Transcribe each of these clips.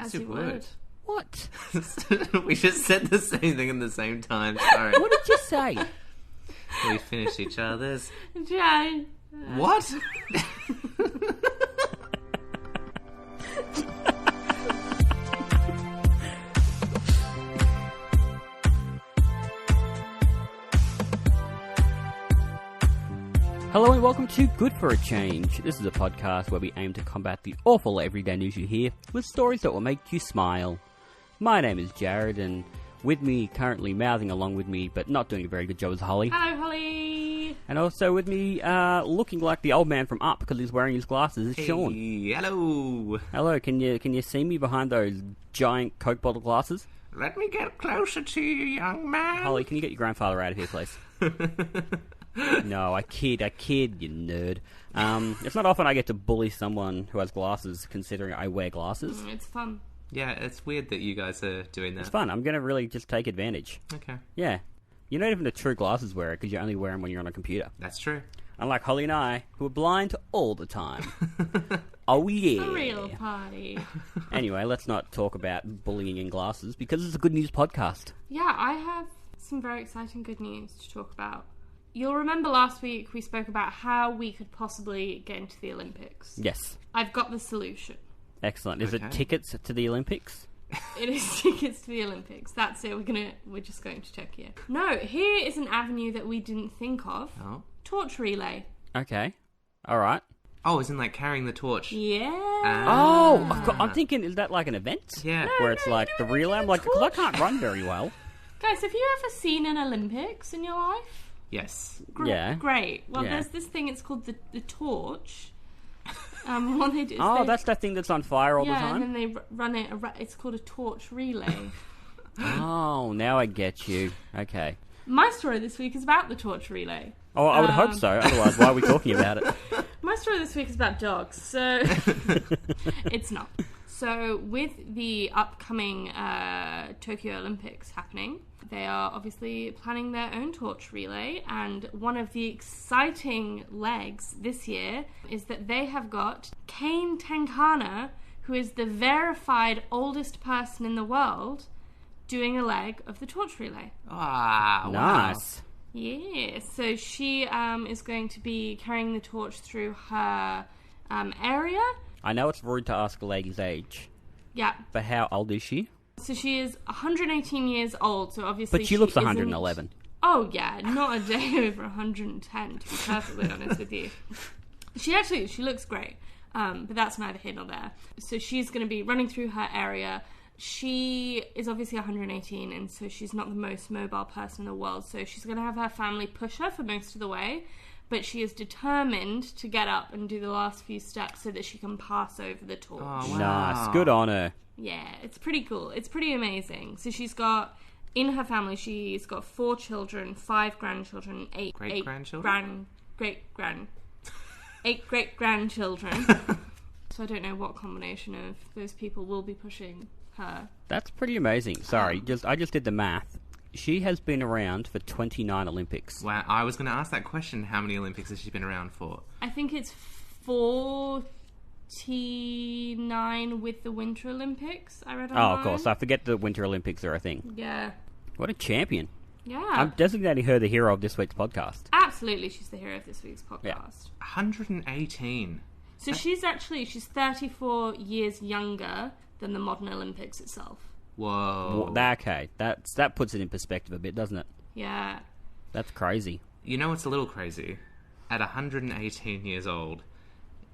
As you would. What? We just said the same thing at the same time. Sorry. What did you say? We finished each other's. Jan. What? Hello and welcome to Good for a Change. This is a podcast where we aim to combat the awful everyday news you hear with stories that will make you smile. My name is Jarrod, and with me, currently mouthing along with me, but not doing a very good job, is Hollie. Hello, Hollie. And also with me, looking like the old man from Up because he's wearing his glasses, is Sean. Hello. Hello, can you see me behind those giant Coke bottle glasses? Let me get closer to you, young man. Hollie, can you get your grandfather out of here, please? No, I kid, you nerd. It's not often I get to bully someone who has glasses, considering I wear glasses. It's fun. Yeah, it's weird that you guys are doing that. It's fun. I'm going to really just take advantage. Okay. Yeah. You're not even a true glasses wearer because you only wear them when you're on a computer. That's true. Unlike Hollie and I, who are blind all the time. Oh, yeah. A real party. Anyway, let's not talk about bullying in glasses because it's a good news podcast. Yeah, I have some very exciting good news to talk about. You'll remember last week we spoke about how we could possibly get into the Olympics. Yes. I've got the solution. Excellent. Is it tickets to the Olympics? It is tickets to the Olympics. That's it. We're just going to check here. No, here is an avenue that we didn't think of. Oh. Torch relay. Okay. All right. Oh, isn't like carrying the torch? Yeah. Oh, I'm thinking, is that like an event? Yeah. Where it's like the relay? I'm like, because I can't run very well. Guys, have you ever seen an Olympics in your life? Yes. Yeah. Great. Well, Yeah. there's this thing, it's called the torch. What they do is That's that thing that's on fire all the time? and then they run it, it's called a torch relay. Oh, now I get you. Okay. My story this week is about the torch relay. Oh, I would hope so. Otherwise, why are we talking about it? My story this week is about dogs, so it's not. So with the upcoming Tokyo Olympics happening, they are obviously planning their own torch relay, and one of the exciting legs this year is that they have got Kane Tankana, who is the verified oldest person in the world, doing a leg of the torch relay. Ah, Nice. Yeah, so she is going to be carrying the torch through her area. I know it's rude to ask a lady's age, Yeah. but how old is she? So she is 118 years old, so obviously But she looks isn't- 111. Oh, yeah, not a day over 110, to be perfectly honest with you. She looks great, but that's neither here nor there. So she's going to be running through her area. She is obviously 118, and so she's not the most mobile person in the world, so she's going to have her family push her for most of the way, but she is determined to get up and do the last few steps so that she can pass over the torch. Oh, wow. Nice. Good on her. Yeah, it's pretty cool. It's pretty amazing. So she's got, in her family, she's got 4 children, 5 grandchildren, 8 Great-grandchildren? eight great-grandchildren. So I don't know what combination of those people will be pushing her. That's pretty amazing. Sorry, I just did the math. She has been around for 29 Olympics. Wow, I was going to ask that question. How many Olympics has she been around for? I think it's 49 with the Winter Olympics, I read online. Oh, of course. I forget the Winter Olympics are a thing. Yeah. What a champion. Yeah. I'm designating her the hero of this week's podcast. Absolutely, she's the hero of this week's podcast. Yeah. 118. So she's 34 years younger than the modern Olympics itself. Whoa. Okay, that puts it in perspective a bit, doesn't it? Yeah. That's crazy. You know what's a little crazy? At 118 years old,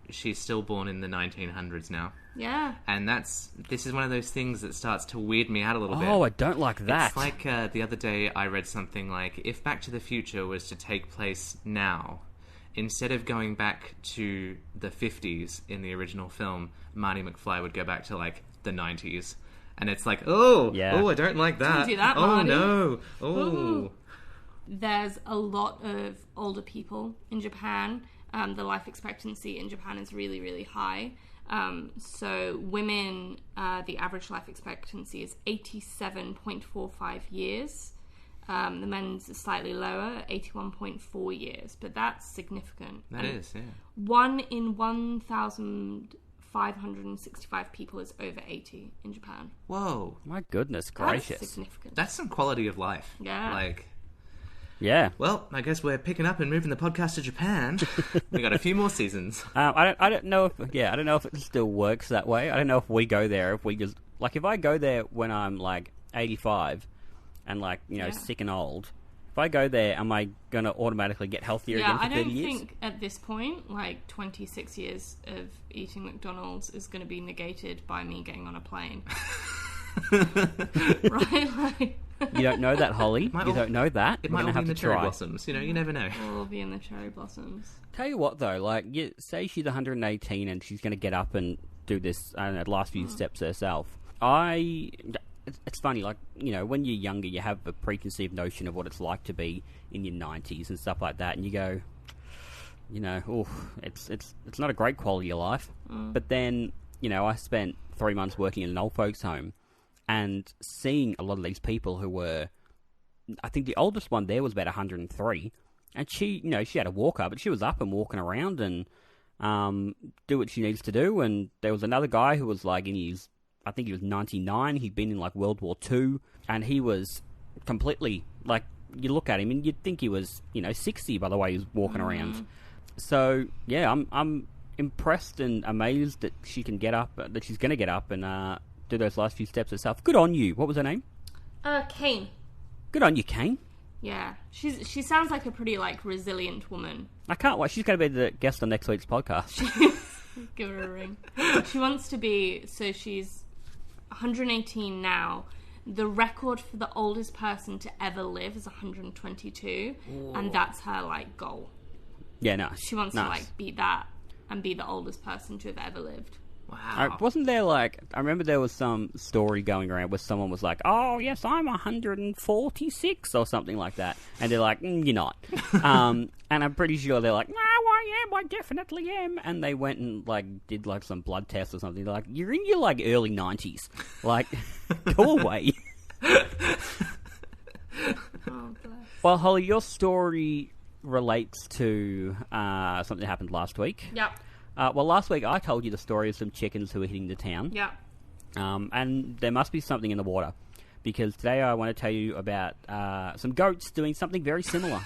she's still born in the 1900s now. Yeah. And this is one of those things that starts to weird me out a little bit. Oh, I don't like that. It's like the other day I read something like, if Back to the Future was to take place now, instead of going back to the 50s in the original film, Marty McFly would go back to like the 90s. And it's like, oh, I don't like that. Don't do that, oh, Marty. no. Oh. Ooh. There's a lot of older people in Japan. The life expectancy in Japan is really, really high. So women, the average life expectancy is 87.45 years. The men's is slightly lower, 81.4 years. But that's significant. That is, yeah. 1 in 1,000 565 people is over 80 in Japan. Whoa. My goodness gracious. That's significant. That's some quality of life. Yeah. Yeah. Well, I guess we're picking up and moving the podcast to Japan. We got a few more seasons. I don't know if it still works that way. I don't know if we go there, if we just, like, if I go there when I'm, like, 85 and, like, sick and old, if I go there, am I going to automatically get healthier again for 30 years? I don't think at this point, like, 26 years of eating McDonald's is going to be negated by me getting on a plane. Right? Like... You don't know that, Hollie. You don't know that. It might all be in the cherry blossoms. You never know. It'll all be in the cherry blossoms. Tell you what, though, like, say she's 118 and she's going to get up and do this, the last few steps herself. It's funny, like, when you're younger, you have a preconceived notion of what it's like to be in your 90s and stuff like that, and you go, it's not a great quality of life. But then, I spent 3 months working in an old folks' home, and seeing a lot of these people who were, I think the oldest one there was about 103, and she had a walker, but she was up and walking around and do what she needs to do. And there was another guy who was like I think he was 99. He'd been in like World War II, and he was completely, like, you look at him and you'd think he was 60 by the way he was walking around. So yeah, I'm impressed and amazed that she's going to get up and do those last few steps herself. Good on you. What was her name? Kane. Good on you, Kane. Yeah, she sounds like a pretty, like, resilient woman. I can't wait. She's going to be the guest on next week's podcast. Give her a ring. She wants to be, so she's 118 now. The record for the oldest person to ever live is 122. Whoa. And that's her, like, goal. Yeah, nice. She wants to, like, beat that and be the oldest person to have ever lived. Wow. Wasn't there, like, I remember there was some story going around where someone was like, oh, yes, I'm 146 or something like that. And they're like, you're not. And I'm pretty sure they're like, no, I am, I definitely am. And they went and, like, did, like, some blood tests or something. They're like, you're in your, like, early 90s. Like, go away. Oh, bless. Well, Hollie, your story relates to something that happened last week. Yep. Well, last week I told you the story of some chickens who were hitting the town. Yeah. And there must be something in the water. Because today I want to tell you about some goats doing something very similar.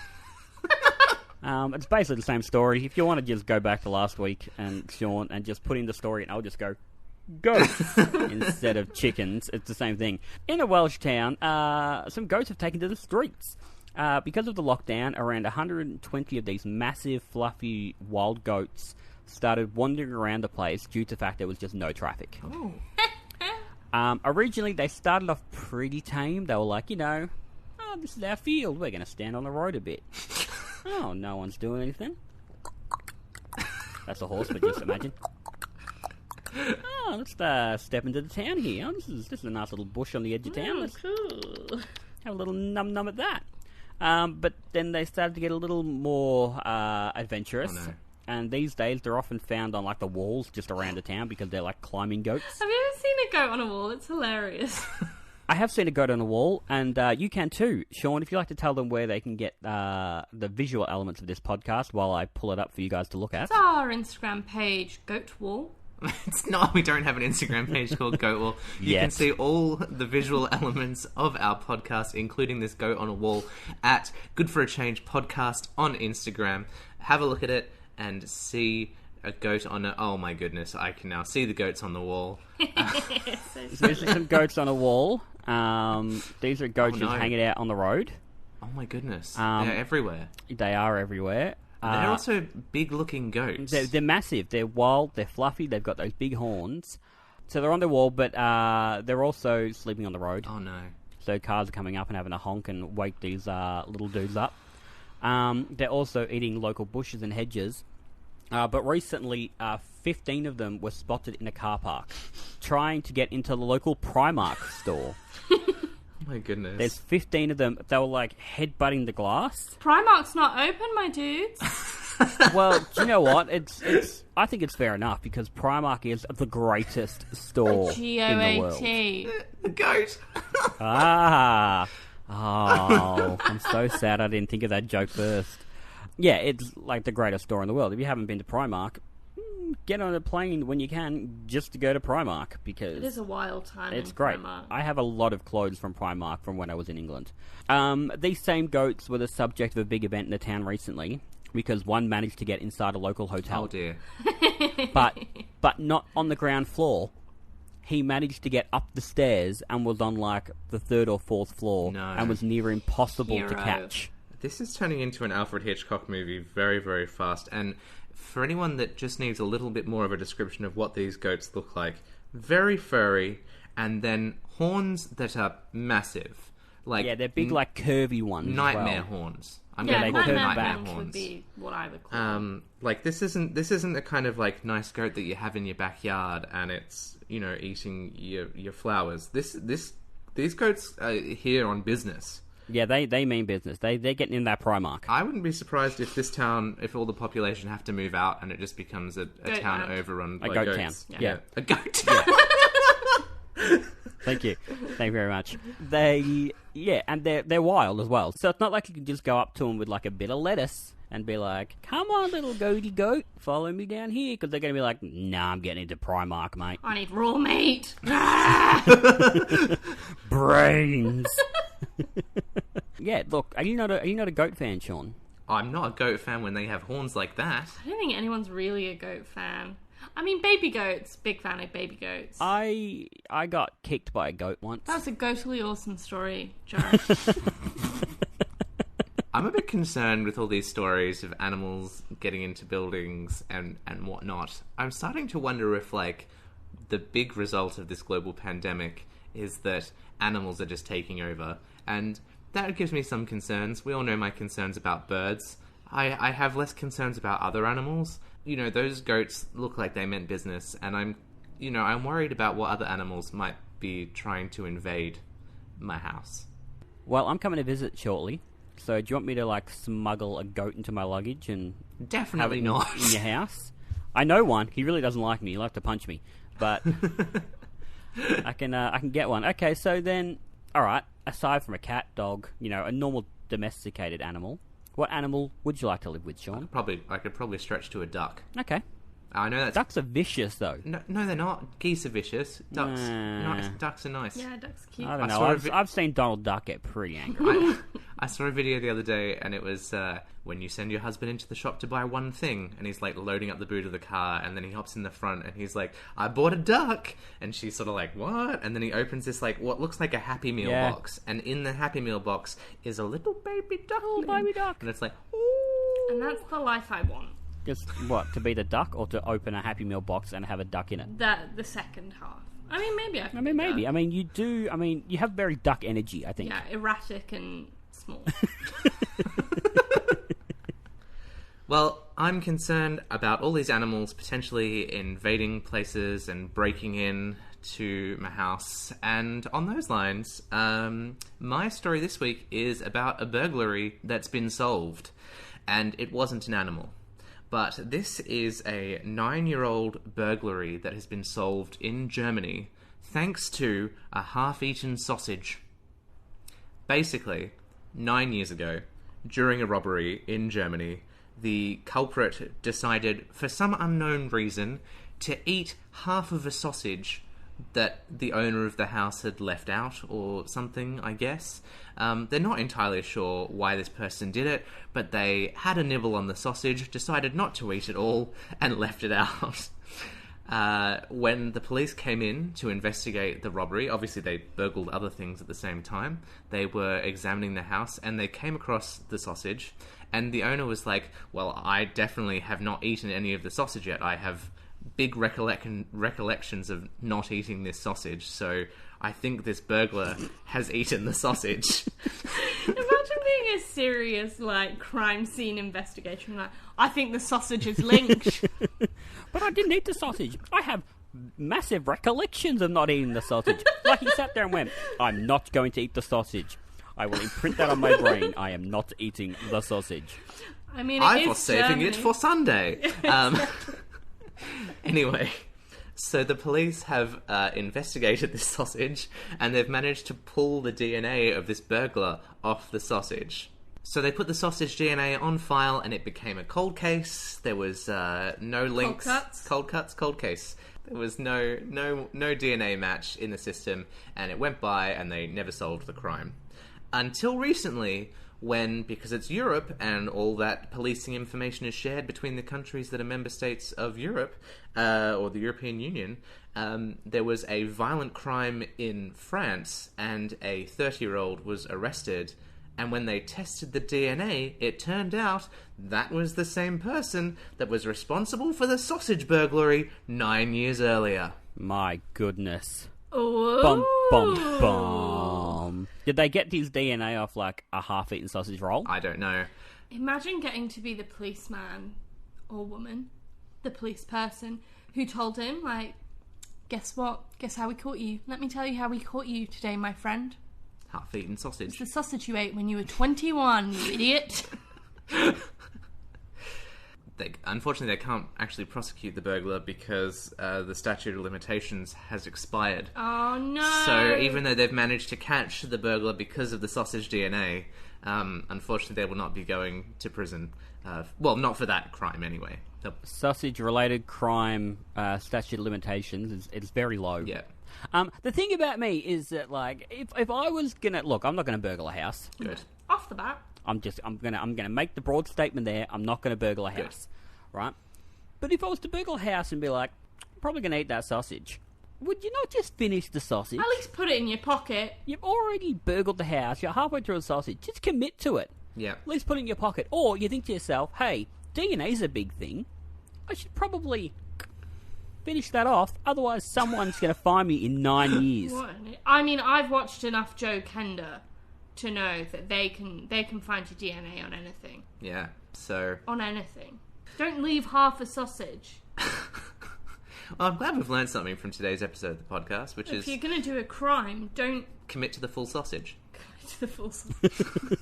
It's basically the same story. If you want to just go back to last week and Sean and just put in the story and I'll just go, goats instead of chickens. It's the same thing. In a Welsh town, some goats have taken to the streets. Because of the lockdown, around 120 of these massive, fluffy, wild goats started wandering around the place due to the fact there was just no traffic. Oh. Originally, they started off pretty tame. They were like, oh, this is our field. We're going to stand on the road a bit. Oh, no one's doing anything. That's a horse, but just imagine. Oh, let's step into the town here. Oh, this is a nice little bush on the edge of town. Let's Cool. have a little num-num at that. But then they started to get a little more adventurous. Oh, no. And these days, they're often found on, like, the walls just around the town because they're, like, climbing goats. Have you ever seen a goat on a wall? It's hilarious. I have seen a goat on a wall, and you can too. Sean, if you'd like to tell them where they can get the visual elements of this podcast while I pull it up for you guys to look at. It's our Instagram page, Goat Wall. It's not. We don't have an Instagram page called Goat Wall. You can see all the visual elements of our podcast, including this goat on a wall, at Good for a Change Podcast on Instagram. Have a look at it and see a goat on a... Oh my goodness, I can now see the goats on the wall. So these are some goats on a wall. These are goats just hanging out on the road. Oh my goodness. They're everywhere. They are everywhere. They're also big-looking goats. They're massive. They're wild. They're fluffy. They've got those big horns. So they're on the wall, but they're also sleeping on the road. Oh, no. So cars are coming up and having a honk and wake these little dudes up. They're also eating local bushes and hedges. But recently, 15 of them were spotted in a car park trying to get into the local Primark store. Oh my goodness. There's 15 of them. They were like headbutting the glass. Primark's not open, my dudes. Well, do you know what? I think it's fair enough because Primark is the greatest store in the world. The goat. Oh, I'm so sad I didn't think of that joke first. Yeah, it's like the greatest store in the world. If you haven't been to Primark, get on a plane when you can just to go to Primark, because It is a wild time. it's in great. Primark. I have a lot of clothes from Primark from when I was in England. These same goats were the subject of a big event in the town recently, because one managed to get inside a local hotel. Oh dear. But not on the ground floor. He managed to get up the stairs and was on like the third or fourth floor, No. and was near impossible to Hero. catch. This is turning into an Alfred Hitchcock movie very, very fast. And for anyone that just needs a little bit more of a description of what these goats look like, very furry, and then horns that are massive. Like Yeah, they're big, like curvy ones. nightmare as well. horns. I'm Yeah, going to call them curve nightmare back. would horns. be what I would call them. Like this isn't a kind of like nice goat that you have in your backyard and it's eating your flowers. These goats are here on business. Yeah, they mean business. They're getting in that Primark. I wouldn't be surprised if this town, if all the population have to move out and it just becomes a Goat town land. overrun A by goat goats. town. Yeah. A goat town. Thank you. Thank you very much. And they're wild as well. So it's not like you can just go up to them with like a bit of lettuce and be like, "Come on, little goaty goat, follow me down here," because they're going to be like, "Nah, I'm getting into Primark, mate." I need raw meat. Brains. Yeah, look, are you not a goat fan, Sean? I'm not a goat fan when they have horns like that. I don't think anyone's really a goat fan. I mean, baby goats. Big fan of baby goats. I got kicked by a goat once. That's a goatily awesome story, Jarrod. I'm a bit concerned with all these stories of animals getting into buildings and whatnot. I'm starting to wonder if, like, the big result of this global pandemic is that animals are just taking over. And that gives me some concerns. We all know my concerns about birds. I have less concerns about other animals. Those goats look like they meant business, and I'm worried about what other animals might be trying to invade my house. Well, I'm coming to visit shortly. So do you want me to, like, smuggle a goat into my luggage and Definitely have it not. in your house? I know one. He really doesn't like me. He likes to punch me. But I can get one. Okay, so then, all right, aside from a cat, dog, a normal domesticated animal, what animal would you like to live with, Sean? I could probably stretch to a duck. Okay. I know that's... Ducks are vicious, though. No, they're not. Geese are vicious. Ducks, Nah. nice. Ducks are nice. Yeah, duck's cute. I don't I saw know. a I've seen Donald Duck get pretty angry. I saw a video the other day, and it was when you send your husband into the shop to buy one thing, and he's like loading up the boot of the car, and then he hops in the front, and he's like, "I bought a duck," and she's sort of like, "What?" And then he opens this like what looks like a Happy Meal Yeah. box, and in the Happy Meal box is a little baby duck, baby duck. and it's like, ooh. And that's the life I want. Just, what, to be the duck or to open a Happy Meal box and have a duck in it? The second half. I mean, maybe I can do Maybe. that. I mean, you do. I mean, you have very duck energy, I think. Yeah, erratic and small. Well, I'm concerned about all these animals potentially invading places and breaking in to my house. And on those lines, my story this week is about a burglary that's been solved. And it wasn't an animal. But this is a 9-year-old burglary that has been solved in Germany thanks to a half-eaten sausage. Basically, 9 years ago, during a robbery in Germany, the culprit decided, for some unknown reason, to eat half of a sausage that the owner of the house had left out, or something, I guess. They're not entirely sure why this person did it, but they had a nibble on the sausage, decided not to eat it all, and left it out. When the police came in to investigate the robbery, obviously they burgled other things at the same time, they were examining the house, and they came across the sausage, and the owner was like, "Well, I definitely have not eaten any of the sausage yet. I have big recollections of not eating this sausage, so I think this burglar has eaten the sausage." Imagine being a serious, like, crime scene investigation. Like, I think the sausage is linked. But I didn't eat the sausage. I have massive recollections of not eating the sausage. Like, he sat there and went, "I'm not going to eat the sausage. I will imprint that on my brain. I am not eating the sausage." I mean, I was saving it for Sunday. Anyway, so the police have investigated this sausage, and they've managed to pull the DNA of this burglar off the sausage. So they put the sausage DNA on file, and it became a cold case. There was no links. Cold case. There was no DNA match in the system, and it went by, and they never solved the crime. Until recently, when, because it's Europe, and all that policing information is shared between the countries that are member states of Europe, or the European Union, there was a violent crime in France, and a 30-year-old was arrested. And when they tested the DNA, it turned out that was the same person that was responsible for the sausage burglary 9 years earlier. My goodness. Ooh. Bum, bum, bum. Did they get his DNA off, like, a half-eaten sausage roll? I don't know. Imagine getting to be the policeman or woman, the police person, who told him, like, guess what? Guess how we caught you? Let me tell you how we caught you today, my friend. Half-eaten sausage. It's the sausage you ate when you were 21, you idiot. Unfortunately, they can't actually prosecute the burglar because the statute of limitations has expired. Oh, no. So even though they've managed to catch the burglar because of the sausage DNA, unfortunately they will not be going to prison. Well, not for that crime anyway. Sausage-related crime statute of limitations is very low. Yeah. The thing about me is that, like, if I was gonna look, I'm not gonna burgle a house. Good. Off the bat. I'm gonna make the broad statement there. I'm not gonna burgle a house, right? But if I was to burgle a house and be like, I'm probably gonna eat that sausage, would you not just finish the sausage? At least put it in your pocket. You've already burgled the house. You're halfway through the sausage. Just commit to it. Yeah. At least put it in your pocket. Or you think to yourself, hey, DNA's a big thing. I should probably finish that off. Otherwise, someone's going to find me in 9 years. What? I mean, I've watched enough Joe Kender to know that they can find your DNA on anything. Yeah. So. On anything. Don't leave half a sausage. Well, I'm glad we've learned something from today's episode of the podcast, which is... If you're going to do a crime, don't... Commit to the full sausage. Commit to the full sausage.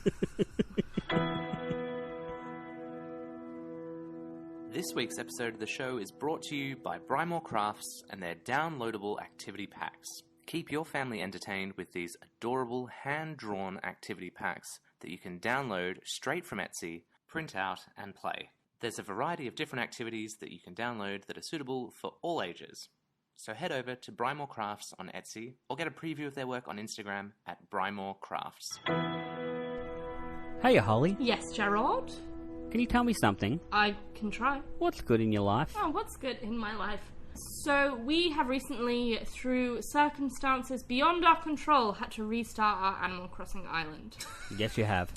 This week's episode of the show is brought to you by Primark Crafts and their downloadable activity packs. Keep your family entertained with these adorable hand-drawn activity packs that you can download straight from Etsy, print out, and play. There's a variety of different activities that you can download that are suitable for all ages. So head over to Primark Crafts on Etsy or get a preview of their work on Instagram at Primark Crafts. Hey, Hollie. Yes, Jarrod? Can you tell me something? I can try. What's good in your life? Oh, what's good in my life? So, we have recently, through circumstances beyond our control, had to restart our Animal Crossing island. Yes, you have.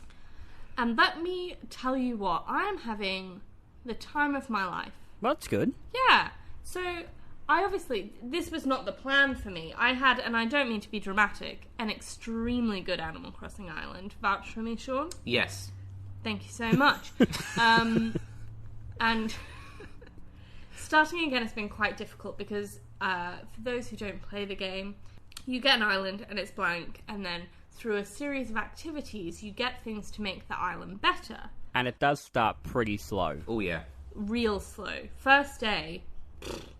And let me tell you what, I am having the time of my life. Well, that's good. Yeah. So, this was not the plan for me. I had, and I don't mean to be dramatic, an extremely good Animal Crossing island. Vouch for me, Sean? Yes. Thank you so much. And starting again has been quite difficult because for those who don't play the game, you get an island and it's blank, and then through a series of activities you get things to make the island better. And it does start pretty slow. Oh, yeah. Real slow. First day,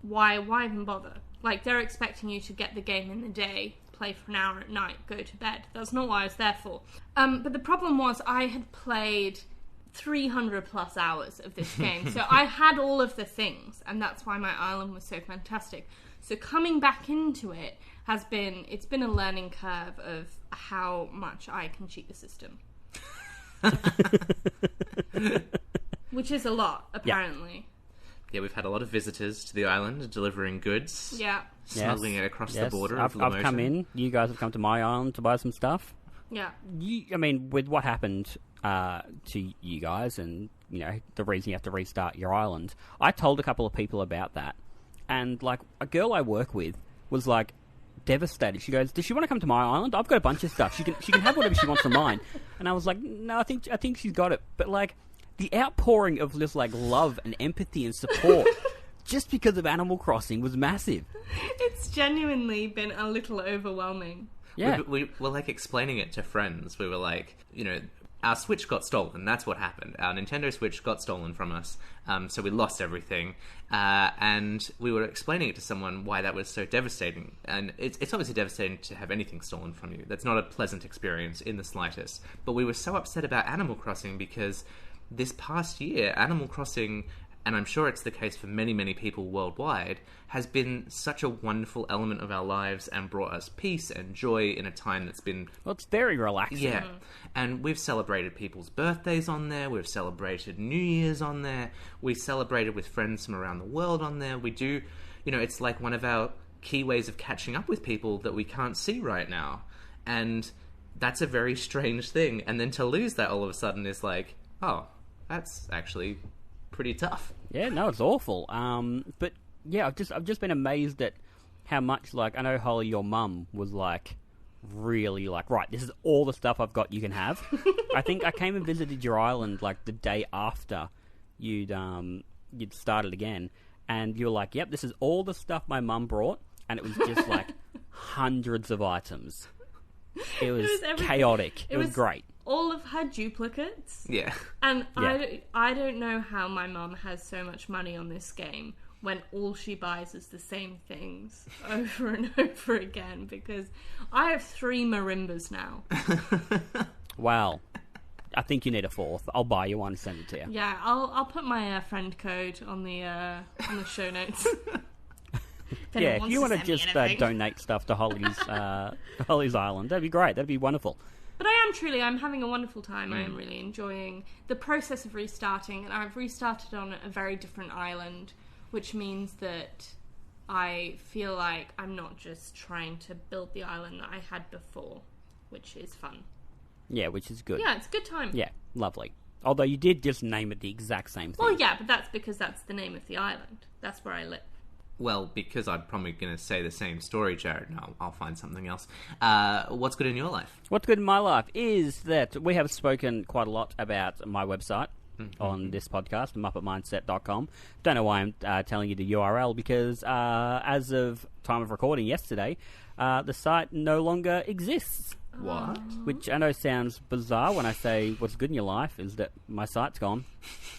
why even bother? Like, they're expecting you to get the game in the day, play for an hour at night, go to bed. That's not what I was there for. But the problem was I had played 300 plus hours of this game. So I had all of the things, and that's why my island was so fantastic. So coming back into it it's been a learning curve of how much I can cheat the system. Which is a lot, apparently. Yeah, we've had a lot of visitors to the island delivering goods. Yeah. Smuggling it across the border of the I've come in. You guys have come to my island to buy some stuff. Yeah. With what happened to you guys and, the reason you have to restart your island, I told a couple of people about that. And, a girl I work with was, devastated. She goes, does she want to come to my island? I've got a bunch of stuff. She can have whatever she wants from mine. And I was like, no, I think she's got it. But, the outpouring of just, love and empathy and support just because of Animal Crossing was massive. It's genuinely been a little overwhelming. Yeah. We were, explaining it to friends. We were our Switch got stolen. That's what happened. Our Nintendo Switch got stolen from us, so we lost everything. And we were explaining it to someone why that was so devastating. And it's obviously devastating to have anything stolen from you. That's not a pleasant experience in the slightest. But we were so upset about Animal Crossing because this past year, Animal Crossing, and I'm sure it's the case for many, many people worldwide, has been such a wonderful element of our lives and brought us peace and joy in a time that's been... Well, it's very relaxing. Yeah, and we've celebrated people's birthdays on there, we've celebrated New Year's on there, we celebrated with friends from around the world on there, we do... You know, it's like one of our key ways of catching up with people that we can't see right now. And that's a very strange thing. And then to lose that all of a sudden is like, oh, that's actually pretty tough. Yeah, no, it's awful. But yeah, I've just been amazed at how much, like, I know Hollie, your mum was like really like, right, this is all the stuff I've got you can have. I think I came and visited your island like the day after you'd started again, and you were like, yep, this is all the stuff my mum brought, and it was just like hundreds of items. It was chaotic. It was great. All of her duplicates. Yeah. And yeah. I don't know how my mum has so much money on this game when all she buys is the same things over and over again, because I have 3 marimbas now. Wow. I think you need a 4th. I'll buy you one and send it to you. Yeah, I'll put my friend code on the show notes. Yeah, if you want to just donate stuff to Hollie's Island, that'd be great. That'd be wonderful. But I'm having a wonderful time. I am really enjoying the process of restarting, and I've restarted on a very different island, which means that I feel like I'm not just trying to build the island that I had before, which is fun. Yeah, which is good. Yeah, it's a good time. Yeah, lovely. Although you did just name it the exact same thing. Well, yeah, but that's because that's the name of the island. That's where I live. Well, because I'm probably going to say the same story, Jarrod, and I'll find something else. What's good in your life? What's good in my life is that we have spoken quite a lot about my website on this podcast, MuppetMindset.com. Don't know why I'm telling you the URL, because as of time of recording yesterday, the site no longer exists. What? Which I know sounds bizarre when I say what's good in your life is that my site's gone.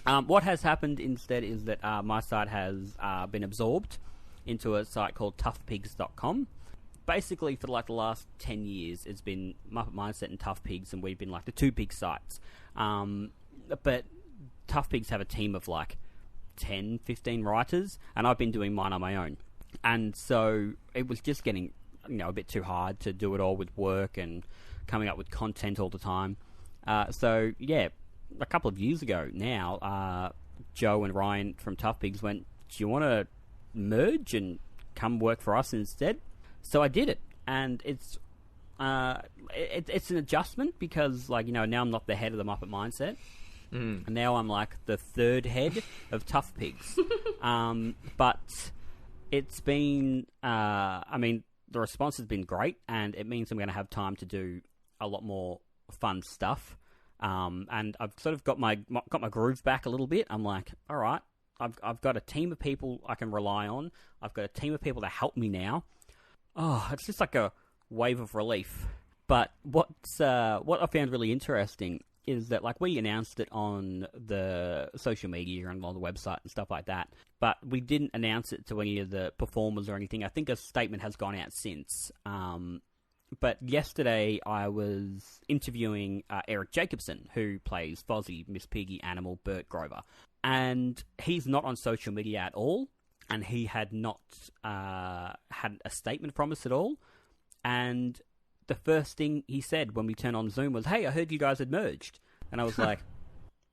What has happened instead is that my site has been absorbed into a site called toughpigs.com. Basically, for like the last 10 years, it's been Muppet Mindset and Tough Pigs, and we've been like the 2 big sites. But Tough Pigs have a team of like 10, 15 writers, and I've been doing mine on my own. And so it was just getting, a bit too hard to do it all with work and coming up with content all the time. So yeah, a couple of years ago now, Joe and Ryan from Tough Pigs went, do you want to merge and come work for us instead? So I did it, and it's an adjustment because, like, now I'm not the head of the Muppet Mindset. And now I'm like the 3rd head of Tough Pigs. But it's been, the response has been great, and it means I'm going to have time to do a lot more fun stuff. And I've sort of got my groove back a little bit. I'm like, all right, I've got a team of people I can rely on. I've got a team of people to help me now. Oh, it's just like a wave of relief. But what I found really interesting is that, like, we announced it on the social media and on the website and stuff like that, but we didn't announce it to any of the performers or anything. I think a statement has gone out since. But yesterday I was interviewing Eric Jacobson, who plays Fozzie, Miss Piggy, Animal, Bert Grover. And he's not on social media at all, and he had not had a statement from us at all. And the first thing he said when we turned on Zoom was, hey, I heard you guys had merged. And I was like,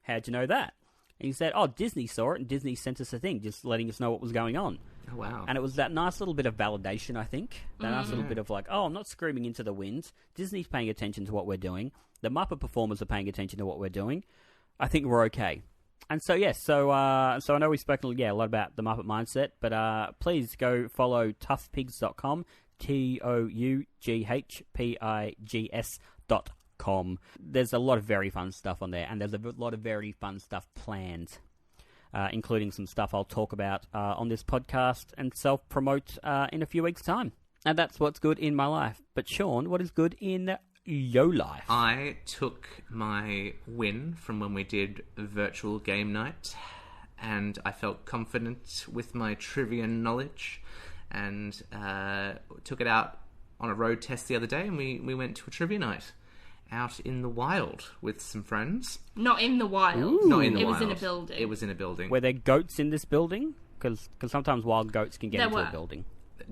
how'd you know that? And he said, oh, Disney saw it, and Disney sent us a thing just letting us know what was going on. Oh, wow. And it was that nice little bit of validation, I think. That nice little bit of like, oh, I'm not screaming into the wind. Disney's paying attention to what we're doing. The Muppet performers are paying attention to what we're doing. I think we're okay. And so, yes, so I know we've spoken a lot about the Muppet Mindset, but please go follow toughpigs.com, toughpigs.com. There's a lot of very fun stuff on there, and there's a lot of very fun stuff planned, including some stuff I'll talk about on this podcast and self-promote in a few weeks' time. And that's what's good in my life. But Sean, what is good in yo life? I took my win from when we did virtual game night, and I felt confident with my trivia knowledge, and took it out on a road test the other day, and we went to a trivia night out in the wild with some friends. Not in the wild. Ooh. Not in the It wild. was in a building. It was in a building. Were there goats in this building? Because sometimes wild goats can get There into a were. building.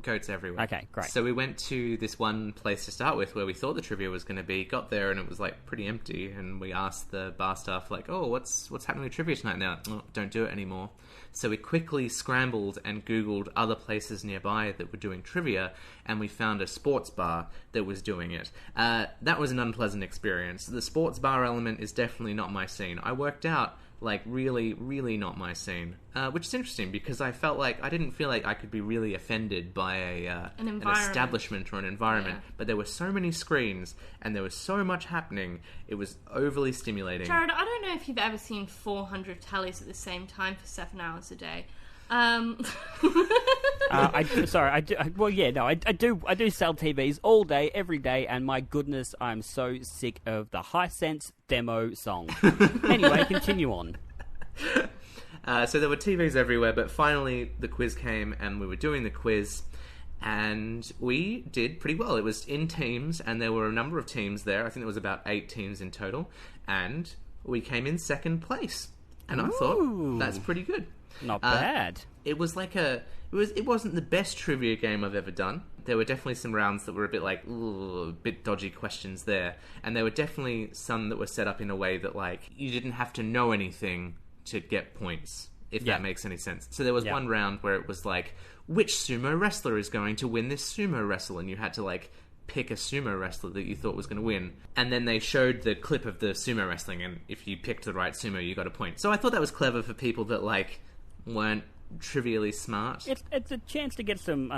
Goats everywhere. Okay, great. So we went to this one place to start with where we thought the trivia was going to be. Got there and it was like pretty empty, and we asked the bar staff like, "Oh, what's happening with trivia tonight now?" "Oh, don't do it anymore." So we quickly scrambled and Googled other places nearby that were doing trivia, and we found a sports bar that was doing it. That was an unpleasant experience. The sports bar element is definitely not my scene. I worked out like really, really not my scene, which is interesting because I didn't feel like I could be really offended by an establishment or an environment, but there were so many screens and there was so much happening, it was overly stimulating. Jarrod, I don't know if you've ever seen 400 tallies at the same time for 7 hours a day. I do sell TVs all day, every day, and my goodness, I'm so sick of the Hisense demo song. Anyway, continue on. So there were TVs everywhere, but finally the quiz came and we were doing the quiz, and we did pretty well. It was in teams, and there were a number of teams there. I think there was about 8 teams in total, and we came in second place. And I thought, that's pretty good. Not bad. It was like it wasn't the best trivia game I've ever done. There were definitely some rounds that were a bit like, a bit dodgy questions there. And there were definitely some that were set up in a way that like, you didn't have to know anything to get points, if that makes any sense. So there was one round where it was like, which sumo wrestler is going to win this sumo wrestle? And you had to like, pick a sumo wrestler that you thought was going to win, and then they showed the clip of the sumo wrestling, and if you picked the right sumo, you got a point. So I thought that was clever for people that like weren't trivially smart. It's a chance to get some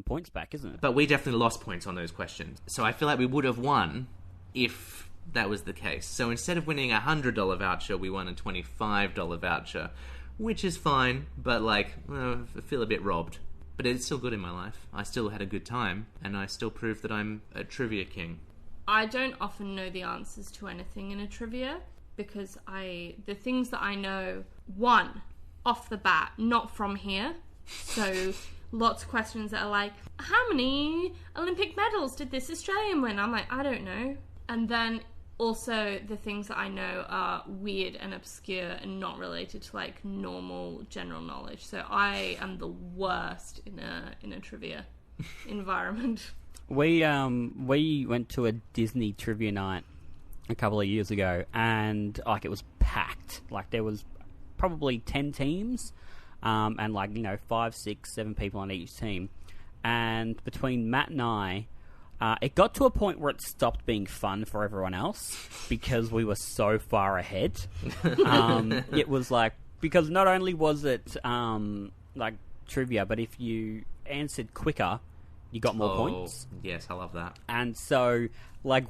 points back, isn't it? But we definitely lost points on those questions. So I feel like we would have won if that was the case. So instead of winning a $100 voucher, we won a $25 voucher, which is fine, but like I feel a bit robbed. But it's still good in my life. I still had a good time, and I still proved that I'm a trivia king. I don't often know the answers to anything in a trivia, because the things that I know, one, off the bat, not from here. So lots of questions that are like, how many Olympic medals did this Australian win? I'm like, I don't know. And then also the things that I know are weird and obscure and not related to like normal general knowledge. So I am the worst in a trivia environment. We went to a Disney trivia night a couple of years ago, and like it was packed. Like there was probably 10 teams, and like 5, 6, 7 people on each team. And between Matt and I, it got to a point where it stopped being fun for everyone else because we were so far ahead. It was like, because not only was it like trivia, but if you answered quicker, you got more points. Yes, I love that. And so, like,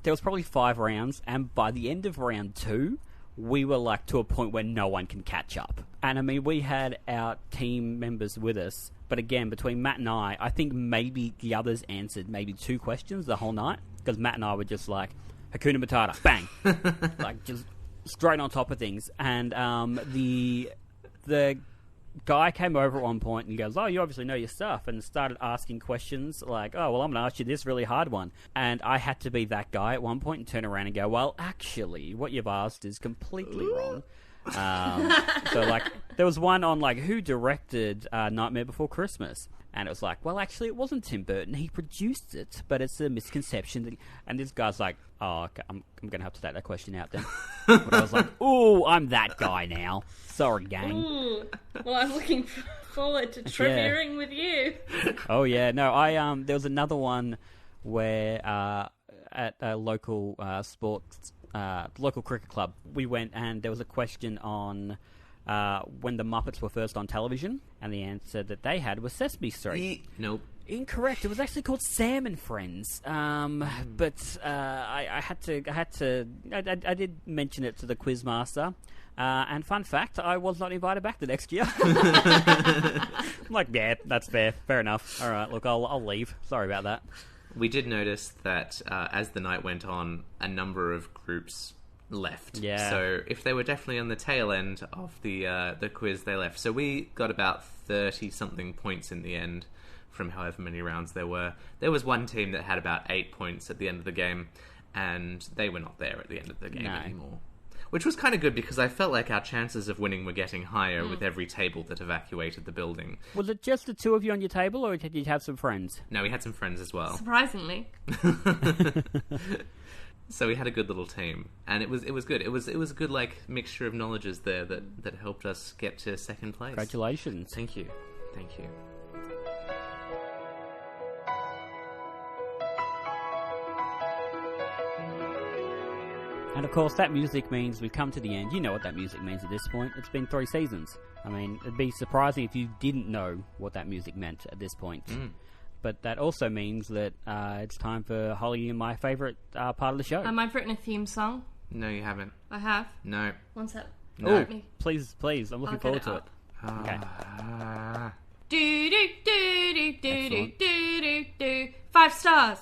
there was probably 5 rounds, and by the end of round 2, we were like to a point where no one can catch up. And I mean, we had our team members with us, but again, between Matt and I think maybe the others answered maybe 2 questions the whole night, because Matt and I were just like, Hakuna Matata, bang! Like, just straight on top of things. And the guy came over at one point and he goes, oh, you obviously know your stuff, and started asking questions like, oh, well, I'm going to ask you this really hard one. And I had to be that guy at one point and turn around and go, well, actually, what you've asked is completely wrong. So, like, there was one on, like, who directed Nightmare Before Christmas? And it was like, well, actually, it wasn't Tim Burton. He produced it, but it's a misconception. And this guy's like, oh, okay, I'm going to have to take that question out then. But I was like, ooh, I'm that guy now. Sorry, gang. Ooh. Well, I'm looking forward to triviaing with you. Oh, yeah. No, there was another one where at a local local cricket club, we went and there was a question on when the Muppets were first on television, and the answer that they had was Sesame Street. Nope. Incorrect. It was actually called Sam and Friends. But I did mention it to the quizmaster. And fun fact, I was not invited back the next year. I'm like, yeah, that's fair. Fair enough. All right, look, I'll leave. Sorry about that. We did notice that as the night went on, a number of groups left. Yeah. So if they were definitely on the tail end of the quiz, they left. So we got about 30-something points in the end from however many rounds there were. There was one team that had about 8 points at the end of the game, and they were not there at the end of the game anymore. Which was kind of good because I felt like our chances of winning were getting higher with every table that evacuated the building. Was it just the two of you on your table, or did you have some friends? No, we had some friends as well. Surprisingly. So we had a good little team, and it was good. It was a good mixture of knowledges there that helped us get to second place. Congratulations. Thank you. And of course, that music means we've come to the end. You know what that music means at this point. It's been 3 seasons. I mean, it'd be surprising if you didn't know what that music meant at this point. But that also means that it's time for Hollie and my favourite part of the show. I've written a theme song. No, you haven't. I have. No. One sec. No. Please, I'm looking forward to it. Okay. Do do do do do do do do do. 5 stars.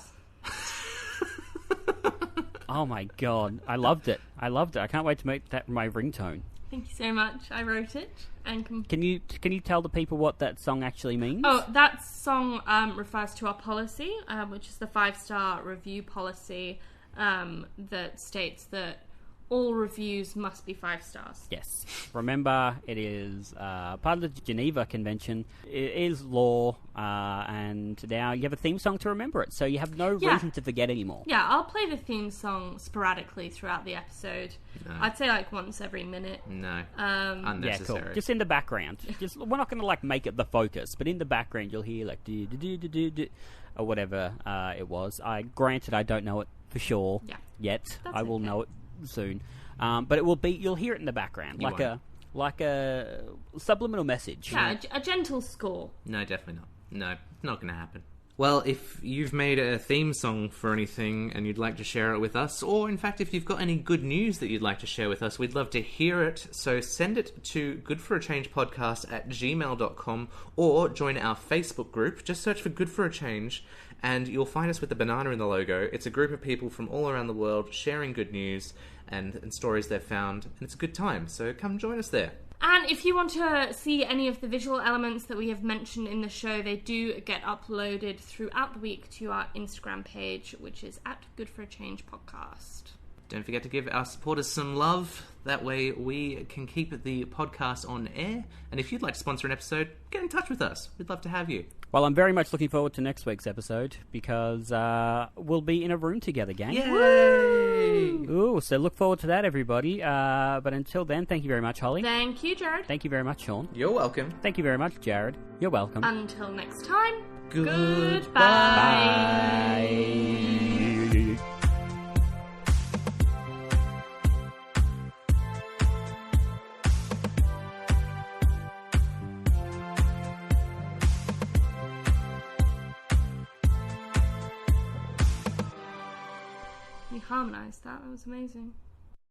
Oh my god, I loved it. I can't wait to make that my ringtone. Thank you so much. I wrote it. And Can you tell the people what that song actually means? Oh, that song refers to our policy, which is the 5-star review policy that states that all reviews must be 5 stars. Yes. Remember, it is part of the Geneva Convention. It is law, and now you have a theme song to remember it, so you have no reason to forget anymore. Yeah, I'll play the theme song sporadically throughout the episode. No. I'd say once every minute. No. Yeah, Unnecessary. cool. Just in the background. We're not going to make it the focus, but in the background you'll hear do do do do do or whatever it was. Granted, I don't know it for sure yet. That's I will okay. know it soon, but it will be. You'll hear it in the background, like a subliminal message. Yeah, a gentle score. No, definitely not. No, not going to happen. Well, if you've made a theme song for anything and you'd like to share it with us, or in fact if you've got any good news that you'd like to share with us, we'd love to hear it. So send it to goodforachange@gmail.com or join our Facebook group. Just search for Good for a Change and you'll find us with the banana in the logo. It's a group of people from all around the world sharing good news and stories they've found, and it's a good time. So come join us there. And if you want to see any of the visual elements that we have mentioned in the show, they do get uploaded throughout the week to our Instagram page, which is @GoodForAChange Podcast. Don't forget to give our supporters some love. That way we can keep the podcast on air. And if you'd like to sponsor an episode, get in touch with us. We'd love to have you. Well, I'm very much looking forward to next week's episode because we'll be in a room together, gang. Yay! Ooh, so look forward to that, everybody. But until then, thank you very much, Hollie. Thank you, Jarrod. Thank you very much, Sean. You're welcome. Thank you very much, Jarrod. You're welcome. Until next time, Goodbye. goodbye. You harmonised that. That was amazing.